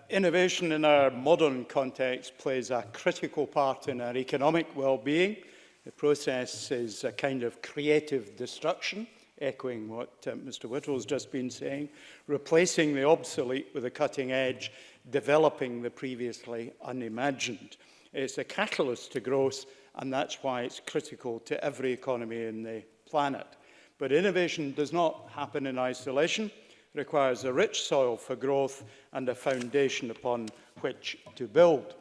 Innovation in our modern context plays a critical part in our economic well-being. The process is a kind of creative destruction, echoing what Mr. Whittle's just been saying, replacing the obsolete with the cutting edge, developing the previously unimagined. It's a catalyst to growth, and that's why it's critical to every economy in the planet. But innovation does not happen in isolation. It requires a rich soil for growth and a foundation upon which to build.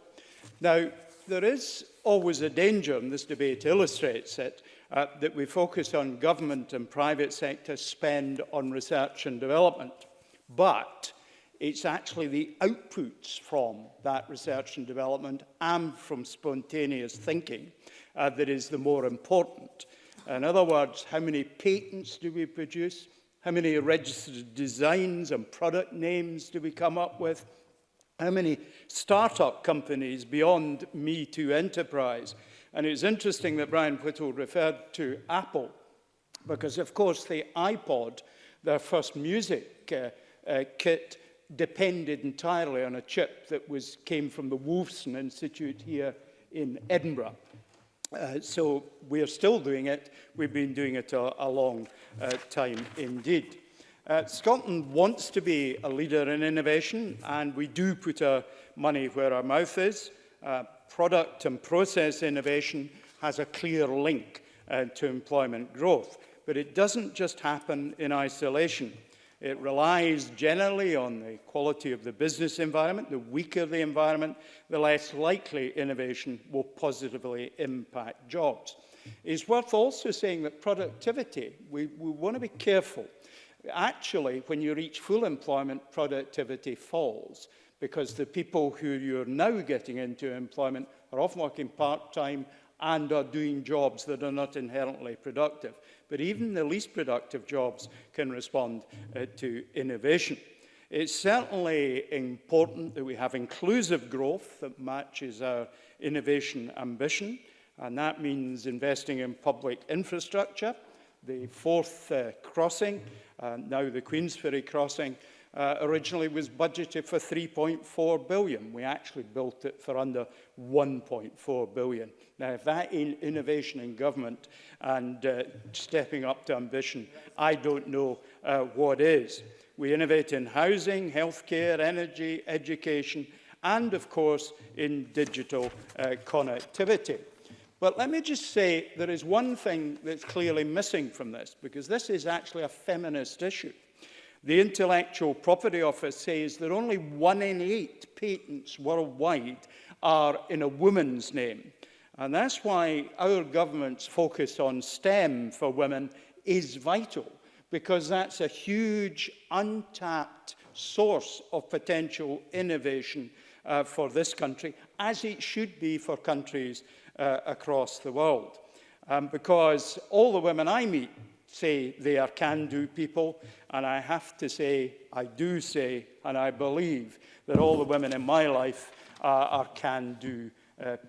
Now, there is always a danger, and this debate illustrates it, that we focus on government and private sector spend on research and development. But it's actually the outputs from that research and development and from spontaneous thinking that is the more important. In other words, how many patents do we produce? How many registered designs and product names do we come up with? How many startup companies beyond Me Too enterprise? And it's interesting that Brian Whittle referred to Apple, because of course the iPod, their first music kit, depended entirely on a chip that came from the Wolfson Institute here in Edinburgh. So we're still doing it. We've been doing it a long time indeed. Scotland wants to be a leader in innovation, and we do put our money where our mouth is. Product and process innovation has a clear link to employment growth, but it doesn't just happen in isolation. It relies generally on the quality of the business environment. The weaker the environment, the less likely innovation will positively impact jobs. It's worth also saying that productivity, we want to be careful. Actually, when you reach full employment, productivity falls because the people who you're now getting into employment are often working part-time and are doing jobs that are not inherently productive. But even the least productive jobs can respond to innovation. It's certainly important that we have inclusive growth that matches our innovation ambition, and that means investing in public infrastructure. The fourth crossing, now the Queensferry crossing, originally was budgeted for $3.4 billion. We actually built it for under $1.4 billion. Now, if that ain't innovation in government and stepping up to ambition, I don't know what is. We innovate in housing, healthcare, energy, education, and, of course, in digital connectivity. But let me just say there is one thing that's clearly missing from this, because this is actually a feminist issue. The Intellectual Property Office says that only 1 in 8 patents worldwide are in a woman's name. And that's why our government's focus on STEM for women is vital, because that's a huge untapped source of potential innovation for this country, as it should be for countries across the world. Because all the women I meet say they are can-do people, and I have to say, I do say, and I believe that all the women in my life are can-do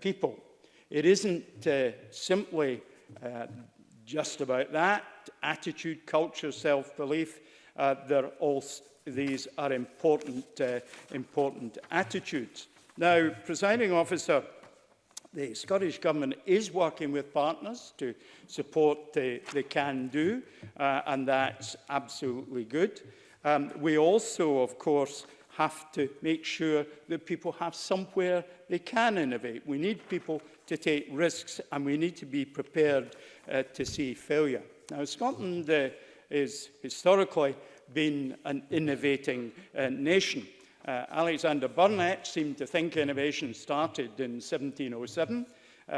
people. It isn't simply just about that. Attitude, culture, self-belief, these are important, important attitudes. Now, Presiding Officer, the Scottish Government is working with partners to support the can-do, and that's absolutely good. We also, of course, have to make sure that people have somewhere they can innovate. We need people to take risks, and we need to be prepared to see failure. Now, Scotland is historically been an innovating nation. Alexander Burnet seemed to think innovation started in 1707.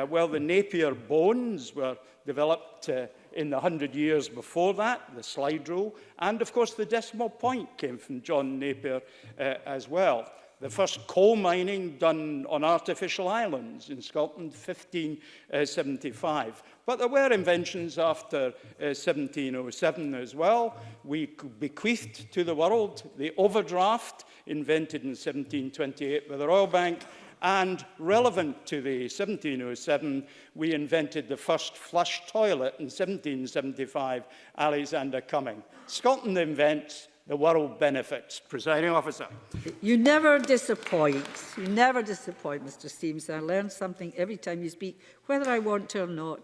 Well, the Napier bones were developed in the 100 years before that, the slide rule, and of course the decimal point came from John Napier as well. The first coal mining done on artificial islands in Scotland, 1575. But there were inventions after 1707 as well. We bequeathed to the world the overdraft, invented in 1728 by the Royal Bank, and relevant to the 1707, we invented the first flush toilet in 1775, Alexander Cumming. Scotland invents, the world benefits. Presiding Officer. You never disappoint. You never disappoint, Mr. Stevenson. I learn something every time you speak, whether I want to or not.